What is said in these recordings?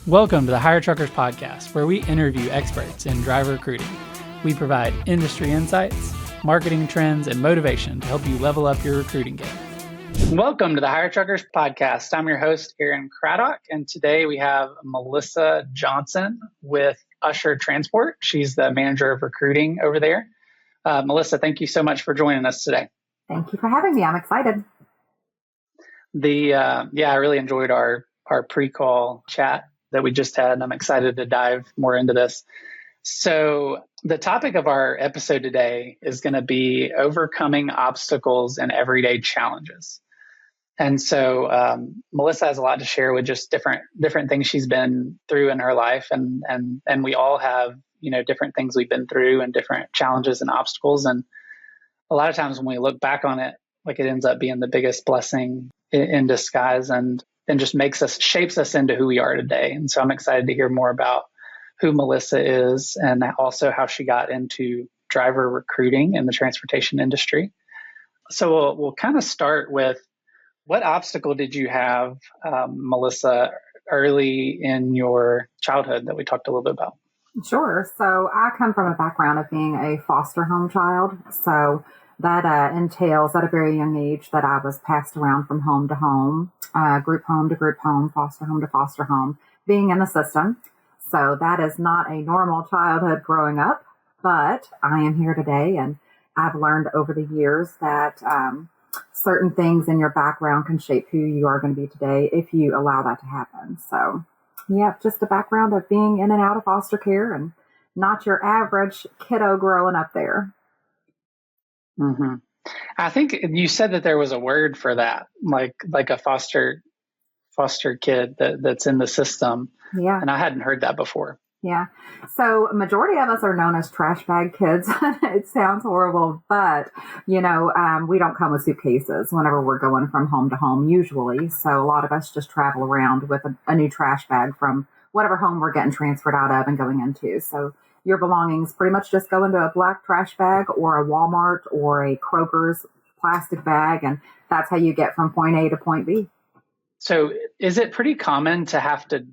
Welcome to the Hire Truckers Podcast, where we interview experts in driver recruiting. We provide industry insights, marketing trends, and motivation to help you level up your recruiting game. Welcome to the Hire Truckers Podcast. I'm your host, Aaron Craddock, and today we have Melissa Johnson with Usher Transport. She's the manager of recruiting over there. Melissa, thank you so much for joining us today. Thank you for having me. I'm excited. I really enjoyed our pre-call chat that we just had, and I'm excited to dive more into this. So the topic of our episode today is going to be overcoming obstacles and everyday challenges. And so Melissa has a lot to share with just different things she's been through in her life, and we all have different things we've been through and different challenges and obstacles. And a lot of times when we look back on it, like it ends up being the biggest blessing in disguise, and just shapes us into who we are today. And so I'm excited to hear more about who Melissa is and also how she got into driver recruiting in the transportation industry. So we'll kind of start with, what obstacle did you have, Melissa, early in your childhood that we talked a little bit about? Sure. So I come from a background of being a foster home child. So that entails at a very young age that I was passed around from home to home, group home to group home, foster home to foster home, being in the system. So that is not a normal childhood growing up, but I am here today, and I've learned over the years that certain things in your background can shape who you are going to be today if you allow that to happen. So yeah, just a background of being in and out of foster care and not your average kiddo growing up there. Mm-hmm. I think you said that there was a word for that, like a foster kid that's in the system. Yeah. And I hadn't heard that before. Yeah. So majority of us are known as trash bag kids. It sounds horrible, but we don't come with suitcases whenever we're going from home to home usually. So a lot of us just travel around with a new trash bag from whatever home we're getting transferred out of and going into. So your belongings pretty much just go into a black trash bag or a Walmart or a Kroger's plastic bag, and that's how you get from point A to point B. So is it pretty common to have to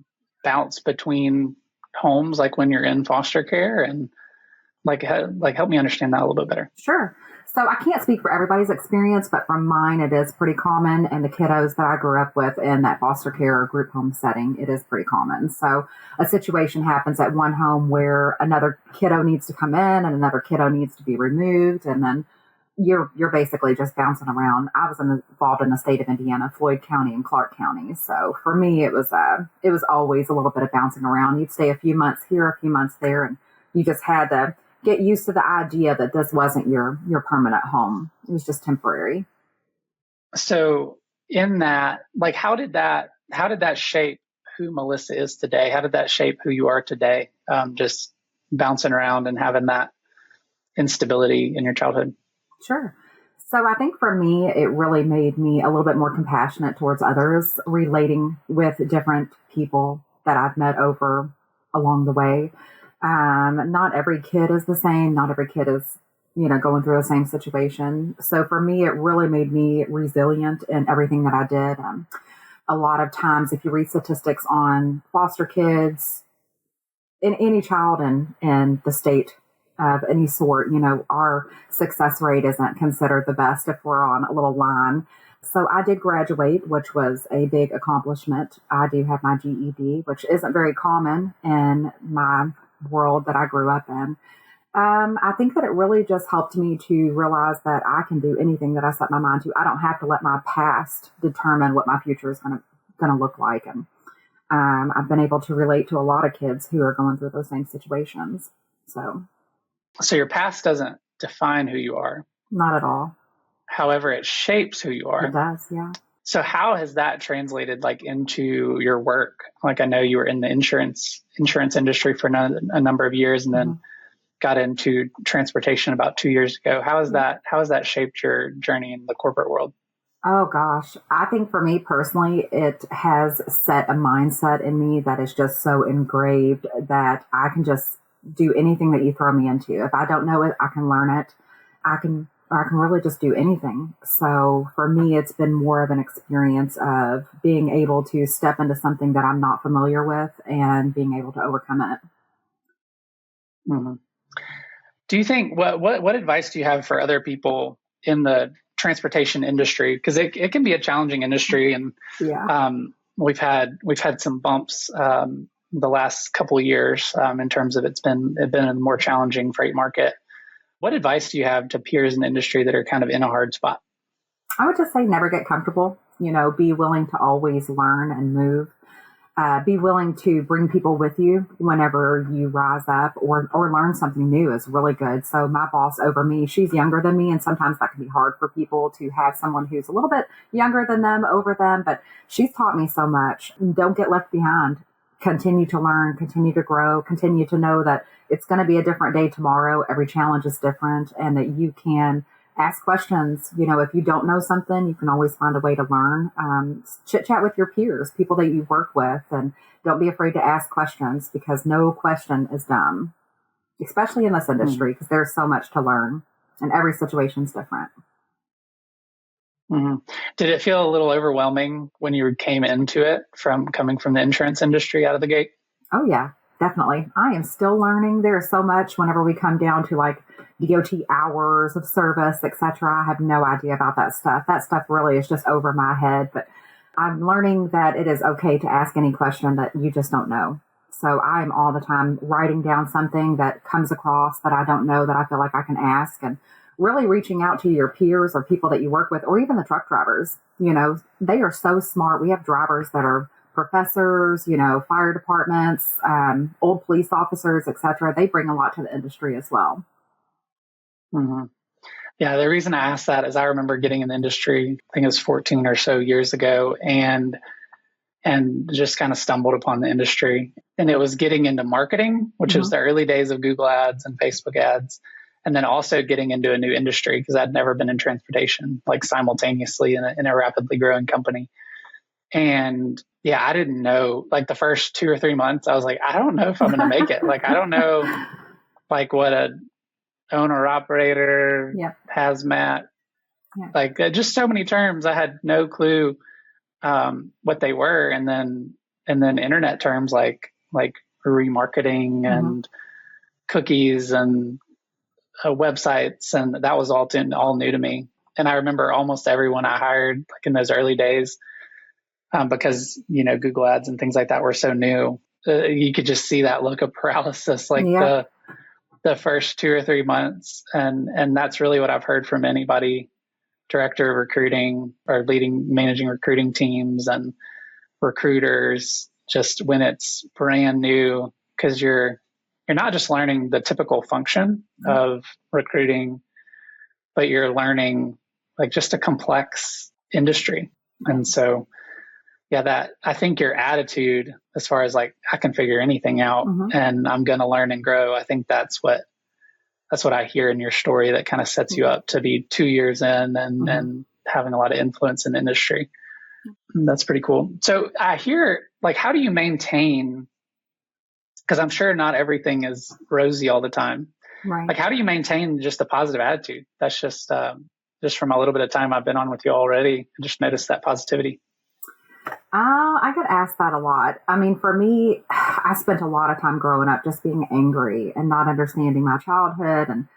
bounce between homes, like when you're in foster care, and help me understand that a little bit better? Sure. So I can't speak for everybody's experience, but from mine, it is pretty common. And the kiddos that I grew up with in that foster care or group home setting, it is pretty common. So a situation happens at one home where another kiddo needs to come in and another kiddo needs to be removed. And then you're basically just bouncing around. I was involved in the state of Indiana, Floyd County and Clark County. So for me, it was always a little bit of bouncing around. You'd stay a few months here, a few months there, and you just had to get used to the idea that this wasn't your permanent home. It was just temporary. So in that, how did that shape who Melissa is today? How did that shape who you are today? Just bouncing around and having that instability in your childhood? Sure. So I think for me, it really made me a little bit more compassionate towards others, relating with different people that I've met along the way. Not every kid is the same. Not every kid is, going through the same situation. So for me, it really made me resilient in everything that I did. A lot of times, if you read statistics on foster kids, in any child in the state of any sort, our success rate isn't considered the best if we're on a little line. So I did graduate, which was a big accomplishment. I do have my GED, which isn't very common in my world that I grew up in. I think that it really just helped me to realize that I can do anything that I set my mind to. I don't have to let my past determine what my future is going to look like. And I've been able to relate to a lot of kids who are going through those same situations. So your past doesn't define who you are. Not at all. However, it shapes who you are. It does, yeah. So how has that translated into your work? I know you were in the insurance industry for a number of years, and then got into transportation about 2 years ago. How has that shaped your journey in the corporate world? Oh gosh, I think for me personally, it has set a mindset in me that is just so engraved that I can just do anything that you throw me into. If I don't know it, I can learn it. I can or I can really just do anything. So for me, it's been more of an experience of being able to step into something that I'm not familiar with and being able to overcome it. Mm-hmm. Do you think what advice do you have for other people in the transportation industry? Because it can be a challenging industry, and Yeah. we've had some bumps the last couple of years in terms of it's been a more challenging freight market. What advice do you have to peers in the industry that are kind of in a hard spot? I would just say never get comfortable. Be willing to always learn and move. Be willing to bring people with you whenever you rise up or learn something new is really good. So my boss over me, she's younger than me, and sometimes that can be hard for people to have someone who's a little bit younger than them over them, but she's taught me so much. Don't get left behind. Continue to learn, continue to grow, continue to know that it's going to be a different day tomorrow. Every challenge is different, and that you can ask questions. If you don't know something, you can always find a way to learn. Chit chat with your peers, people that you work with, and don't be afraid to ask questions because no question is dumb, especially in this industry because there's so much to learn and every situation's different. Mm-hmm. Did it feel a little overwhelming when you came into it from coming from the insurance industry out of the gate? Oh yeah, definitely. I am still learning. There's so much whenever we come down to like DOT hours of service, etc. I have no idea about that stuff. That stuff really is just over my head, but I'm learning that it is okay to ask any question that you just don't know. So I'm all the time writing down something that comes across that I don't know that I feel like I can ask, and really reaching out to your peers or people that you work with, or even the truck drivers. They are so smart. We have drivers that are professors, fire departments, old police officers, etc. They bring a lot to the industry as well. Mm-hmm. Yeah, the reason I asked that is I remember getting in the industry, I think it was 14 or so years ago, and just kind of stumbled upon the industry. And it was getting into marketing, which was the early days of Google ads and Facebook ads, and then also getting into a new industry because I'd never been in transportation, like simultaneously in a rapidly growing company. And yeah, I didn't know, like the first 2 or 3 months, I was like, I don't know if I'm going to make it. Like, I don't know, like what a owner operator, hazmat, like just so many terms. I had no clue what they were. And then internet terms like remarketing and cookies and websites. And that was all new to me. And I remember almost everyone I hired like in those early days, because, Google ads and things like that were so new. You could just see that look of paralysis, like the first 2 or 3 months. And that's really what I've heard from anybody, director of recruiting or managing recruiting teams and recruiters, just when it's brand new, because you're not just learning the typical function of recruiting, but you're learning like just a complex industry. And so, yeah, that I think your attitude as far as like, I can figure anything out and I'm going to learn and grow. I think that's what I hear in your story that kind of sets you up to be 2 years in and having a lot of influence in the industry. That's pretty cool. So I hear, like, how do you maintain, because I'm sure not everything is rosy all the time. Right. Like, how do you maintain just a positive attitude? That's just from a little bit of time I've been on with you already. I just noticed that positivity. I get asked that a lot. I mean, for me, I spent a lot of time growing up just being angry and not understanding my childhood. And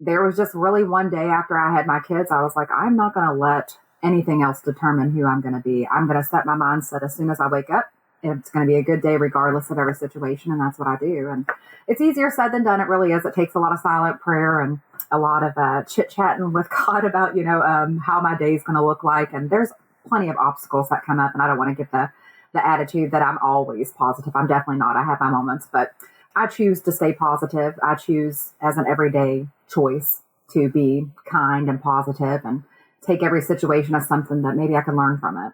there was just really one day after I had my kids, I was like, I'm not going to let anything else determine who I'm going to be. I'm going to set my mindset as soon as I wake up. It's going to be a good day regardless of every situation. And that's what I do. And it's easier said than done. It really is. It takes a lot of silent prayer and a lot of chit-chatting with God about, how my day is going to look like. And there's plenty of obstacles that come up, and I don't want to get the attitude that I'm always positive. I'm definitely not. I have my moments, but I choose to stay positive. I choose as an everyday choice to be kind and positive and take every situation as something that maybe I can learn from it.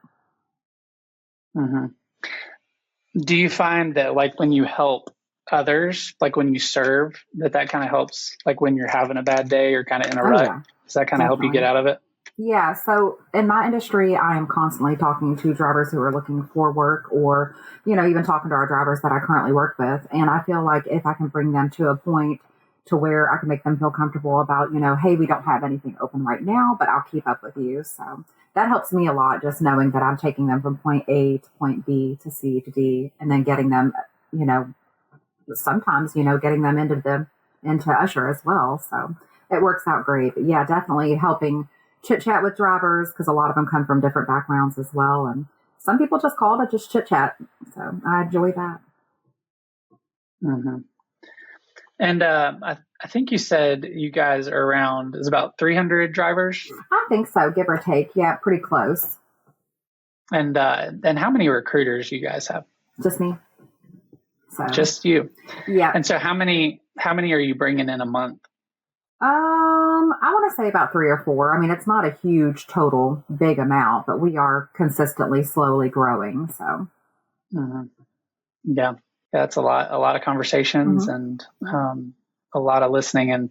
Mm-hmm. Do you find that like when you help others, like when you serve, that kind of helps, like when you're having a bad day or kind of in a rut? Does that kind of help you get out of it? Yeah. So in my industry, I am constantly talking to drivers who are looking for work or, even talking to our drivers that I currently work with. And I feel like if I can bring them to a point to where I can make them feel comfortable about, hey, we don't have anything open right now, but I'll keep up with you. So that helps me a lot, just knowing that I'm taking them from point A to point B to C to D, and then getting them, sometimes, getting them into Usher as well. So it works out great. But yeah, definitely helping chit chat with drivers, because a lot of them come from different backgrounds as well. And some people just call to just chit chat. So I enjoy that. Mm-hmm. And I think you said you guys are around, is about 300 drivers? I think so, give or take. Yeah, pretty close. And how many recruiters you guys have? Just me. So just you. Yeah. And so how many are you bringing in a month? I want to say about 3 or 4. I mean, it's not a huge total big amount, but we are consistently slowly growing. So mm-hmm. Yeah, that's a lot of conversations and a lot of listening. And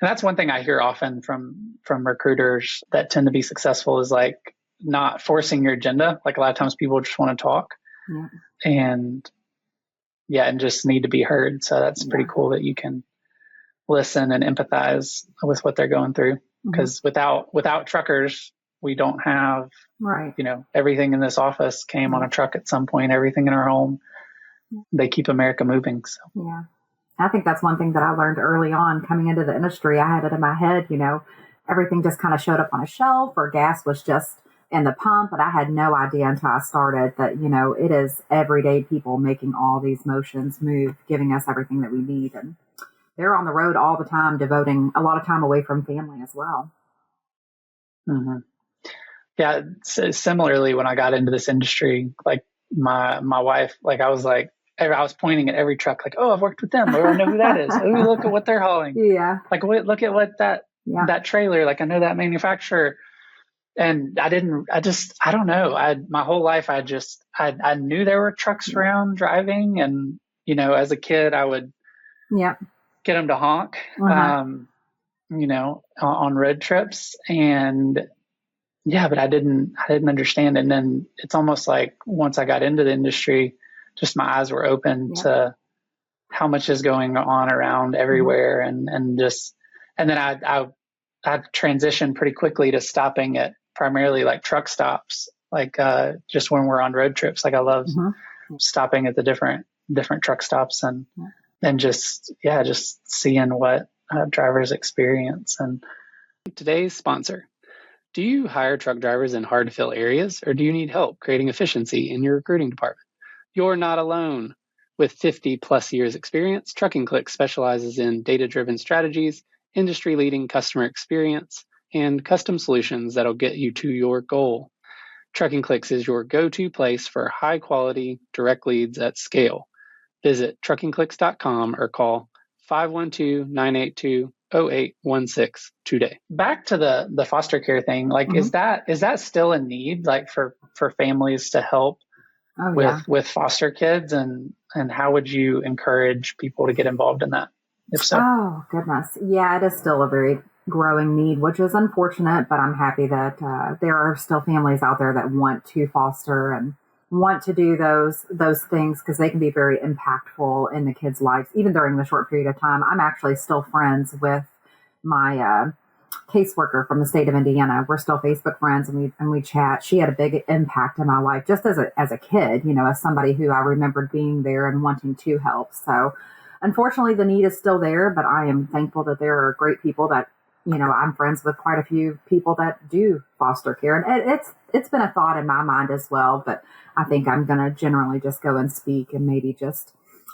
that's one thing I hear often from recruiters that tend to be successful is like not forcing your agenda. Like a lot of times people just want to talk and just need to be heard. So that's pretty cool that you can listen and empathize with what they're going through. Because without truckers, we don't have, everything in this office came on a truck at some point, everything in our home. They keep America moving. So. Yeah. I think that's one thing that I learned early on coming into the industry. I had it in my head, everything just kind of showed up on a shelf, or gas was just in the pump. But I had no idea until I started that, it is everyday people making all these motions move, giving us everything that we need. And they're on the road all the time, devoting a lot of time away from family as well. Mm-hmm. Yeah. Similarly, when I got into this industry, like my wife, like I was pointing at every truck, like, oh, I've worked with them. Or I know who that is. Oh, look at what they're hauling. Yeah. Like, look at what that trailer, like I know that manufacturer. And I don't know. My whole life, I knew there were trucks around driving. And, as a kid, I would get them to honk, on road trips. And but I didn't understand. And then it's almost like once I got into the industry, just my eyes were open to how much is going on around everywhere. And then I transitioned pretty quickly to stopping at primarily like truck stops, like just when we're on road trips. Like I love stopping at the different truck stops and just seeing what drivers experience. And today's sponsor. Do you hire truck drivers in hard to fill areas, or do you need help creating efficiency in your recruiting department? You're not alone. With 50 plus years experience, Trucking Click specializes in data-driven strategies, industry-leading customer experience, and custom solutions that'll get you to your goal. Trucking Clicks is your go-to place for high-quality, direct leads at scale. Visit truckingclicks.com or call 512-982-0816 today. Back to the foster care thing, like is that still a need, like for families to help with foster kids, and how would you encourage people to get involved in that, if so? Oh goodness, yeah, it is still a very growing need, which is unfortunate, but I'm happy that there are still families out there that want to foster and want to do those things, because they can be very impactful in the kids' lives, even during the short period of time. I'm actually still friends with my caseworker from the state of Indiana. We're still Facebook friends, and we chat. She had a big impact in my life, just as a kid, as somebody who I remembered being there and wanting to help. So unfortunately, the need is still there, but I am thankful that there are great people that, I'm friends with quite a few people that do foster care. And it's been a thought in my mind as well, but I think I'm going to generally just go and speak and maybe just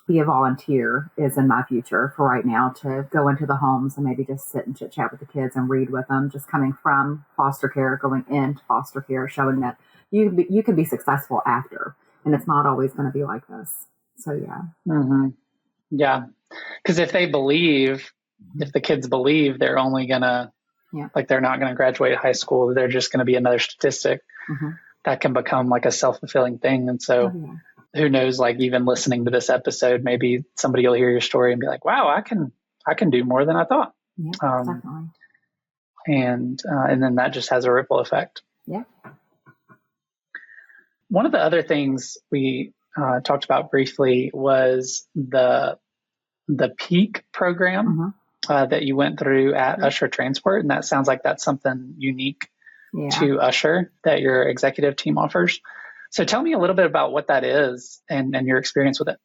be a volunteer is in my future for right now, to go into the homes and maybe just sit and chit chat with the kids and read with them, just coming from foster care, going into foster care, showing that you can be successful after, and it's not always going to be like this. So yeah, because if the kids believe they're only gonna like they're not gonna graduate high school, they're just gonna be another statistic, that can become like a self-fulfilling thing. And so who knows, like even listening to this episode, maybe somebody will hear your story and be like, wow, I can do more than I thought. Definitely. And then that just has a ripple effect. Yeah. One of the other things we talked about briefly was the PEAK program. that you went through at Usher Transport, and that sounds like that's something unique to Usher that your executive team offers. So tell me a little bit about what that is and your experience with it.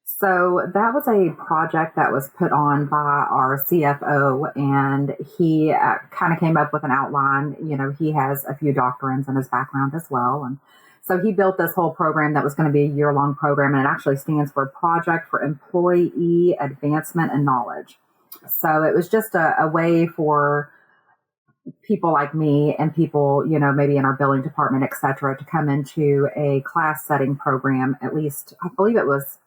So that was a project that was put on by our CFO, and he kind of came up with an outline. You know, he has a few doctorines in his background as well. And so he built this whole program that was going to be a year-long program, and it actually stands for Project for Employee Advancement and Knowledge. So it was just a way for people like me and people, you know, maybe in our billing department, et cetera, to come into a class setting program. At least, I believe it was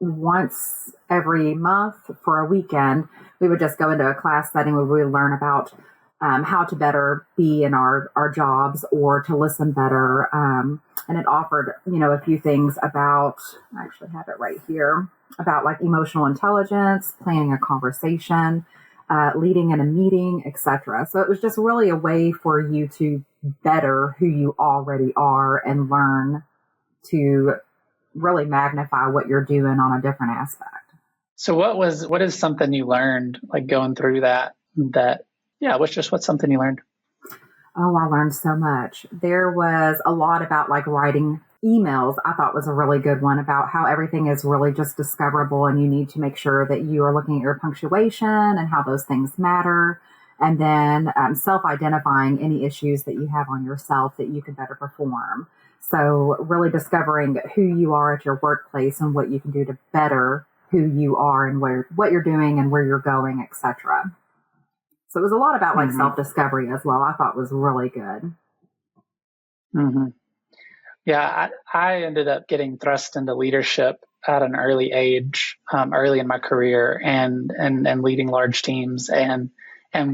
once every month for a weekend. We would just go into a class setting where we would learn about how to better be in our jobs or to listen better. And it offered, you know, a few things about, I actually have it right here, about like emotional intelligence, planning a conversation, leading in a meeting, etc. So it was just really a way for you to better who you already are and learn to really magnify what you're doing on a different aspect. So what is something you learned, like going through what's something you learned? Oh, I learned so much. There was a lot about like writing emails. I thought was a really good one about how everything is really just discoverable, and you need to make sure that you are looking at your punctuation and how those things matter. And then self-identifying any issues that you have on yourself that you can better perform. So really discovering who you are at your workplace and what you can do to better who you are and what you're doing and where you're going, etc. So it was a lot about like self-discovery as well. I thought was really good. Mm-hmm. Yeah, I ended up getting thrust into leadership at an early age, early in my career, and leading large teams. And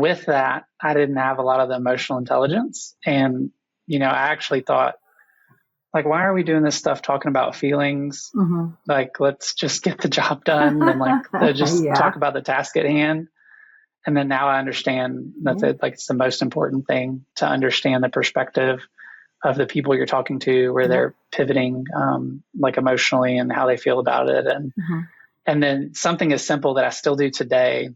with that, I didn't have a lot of the emotional intelligence. And, you know, I actually thought, like, why are we doing this stuff talking about feelings? Mm-hmm. Like, let's just get the job done and like just talk about the task at hand. And then now I understand that it's the most important thing to understand the perspective of the people you're talking to, where they're pivoting like emotionally and how they feel about it. And then something as simple that I still do today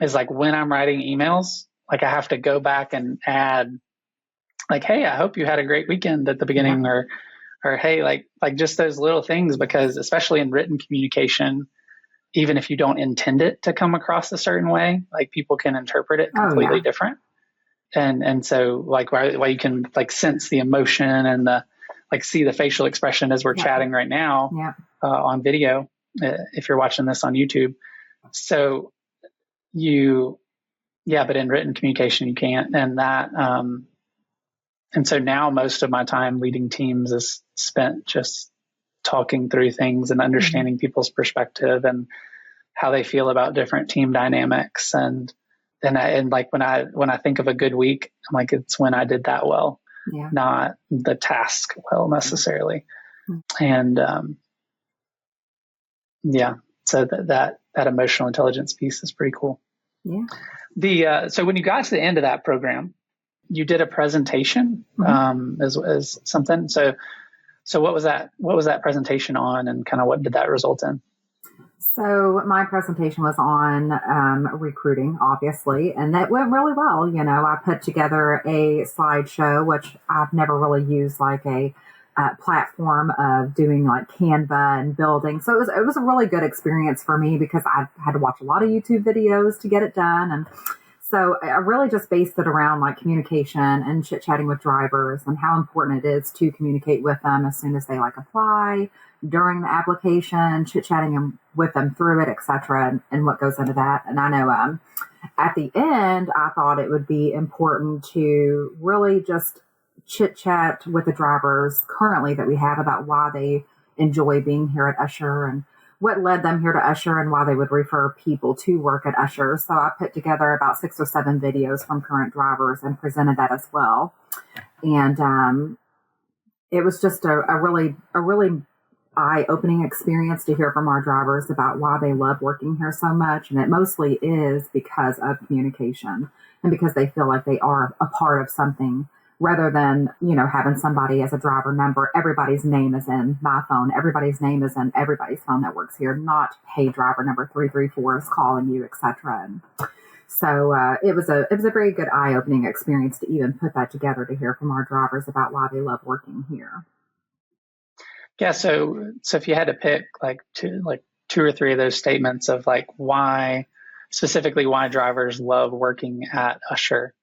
is like when I'm writing emails, like I have to go back and add like, hey, I hope you had a great weekend at the beginning, or hey, like just those little things, because especially in written communication, even if you don't intend it to come across a certain way, like people can interpret it completely different. And so like while you can like sense the emotion and the like see the facial expression as we're chatting right now on video, if you're watching this on YouTube. So but in written communication you can't. And that and so now most of my time leading teams is spent just talking through things and understanding people's perspective and how they feel about different team dynamics. And like when I think of a good week, I'm like, it's when I did that well, not the task well necessarily. And so that emotional intelligence piece is pretty cool. Yeah. So when you got to the end of that program, you did a presentation as something. So what was that presentation on, and kind of what did that result in? So my presentation was on recruiting, obviously, and that went really well. You know, I put together a slideshow, which I've never really used like a platform of doing like Canva and building. So it was a really good experience for me because I had to watch a lot of YouTube videos to get it done. And so I really just based it around like communication and chit-chatting with drivers and how important it is to communicate with them as soon as they like apply, during the application, chit-chatting with them through it, etc., and what goes into that. And I know at the end, I thought it would be important to really just chit-chat with the drivers currently that we have about why they enjoy being here at Usher and what led them here to Usher and why they would refer people to work at Usher. So I put together about 6 or 7 videos from current drivers and presented that as well. And it was just a really eye-opening experience to hear from our drivers about why they love working here so much. And it mostly is because of communication and because they feel like they are a part of something rather than, having somebody as a driver number. Everybody's name is in my phone. Everybody's name is in everybody's phone that works here, not, hey, driver number 334 is calling you, etc. And so it was a very good eye-opening experience to even put that together, to hear from our drivers about why they love working here. Yeah. So if you had to pick two or three of those statements of why drivers love working at Usher,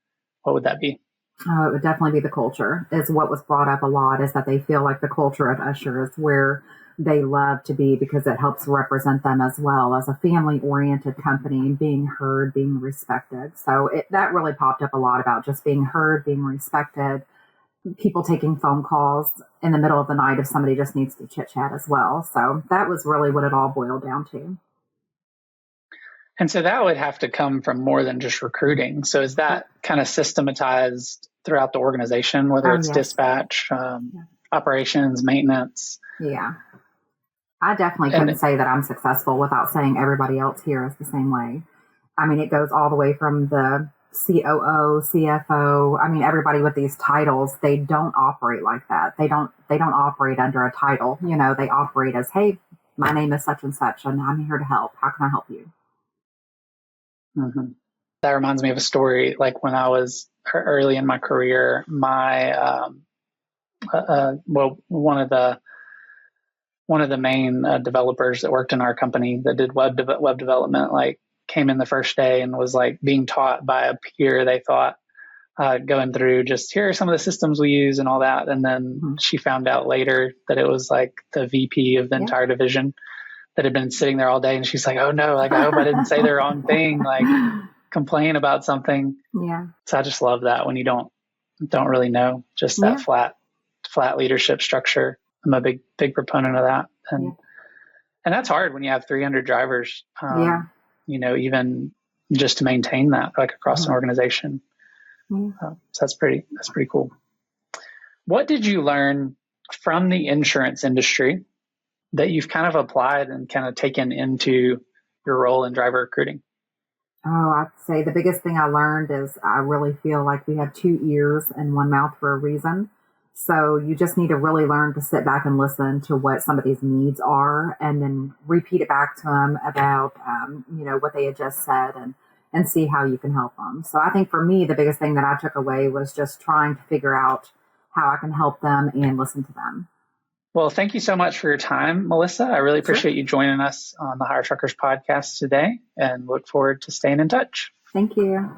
what would that be? Oh, it would definitely be the culture. Is what was brought up a lot, is that they feel like the culture of Usher is where they love to be, because it helps represent them as well as a family-oriented company, being heard, being respected. So that really popped up a lot, about just being heard, being respected, people taking phone calls in the middle of the night if somebody just needs to chit-chat as well. So that was really what it all boiled down to. And so that would have to come from more than just recruiting. So is that kind of systematized throughout the organization, whether it's dispatch, operations, maintenance? Yeah. I definitely couldn't say that I'm successful without saying everybody else here is the same way. I mean, it goes all the way from the COO, CFO. I mean, everybody with these titles, they don't operate like that. They don't operate under a title. They operate as, hey, my name is such and such, and I'm here to help. How can I help you? Mm-hmm. That reminds me of a story. Like when I was early in my career, my one of the main developers that worked in our company that did web development, came in the first day and was being taught by a peer. They thought going through just, here are some of the systems we use and all that, and then she found out later that it was the VP of the entire division that had been sitting there all day, and she's like, oh no, I hope I didn't say the wrong thing, complain about something. Yeah. So I just love that when you don't really know, just that flat leadership structure. I'm a big proponent of that. And that's hard when you have 300 drivers, even just to maintain that across an organization. So that's pretty cool. What did you learn from the insurance industry that you've kind of applied and kind of taken into your role in driver recruiting? Oh, I'd say the biggest thing I learned is I really feel like we have two ears and one mouth for a reason. So you just need to really learn to sit back and listen to what somebody's needs are, and then repeat it back to them about, what they had just said, and see how you can help them. So I think for me, the biggest thing that I took away was just trying to figure out how I can help them and listen to them. Well, thank you so much for your time, Melissa. I really appreciate you joining us on the Hire Truckers podcast today, and look forward to staying in touch. Thank you.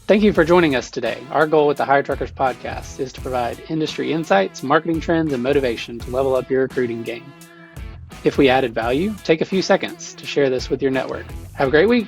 Thank you for joining us today. Our goal with the Hire Truckers podcast is to provide industry insights, marketing trends, and motivation to level up your recruiting game. If we added value, take a few seconds to share this with your network. Have a great week.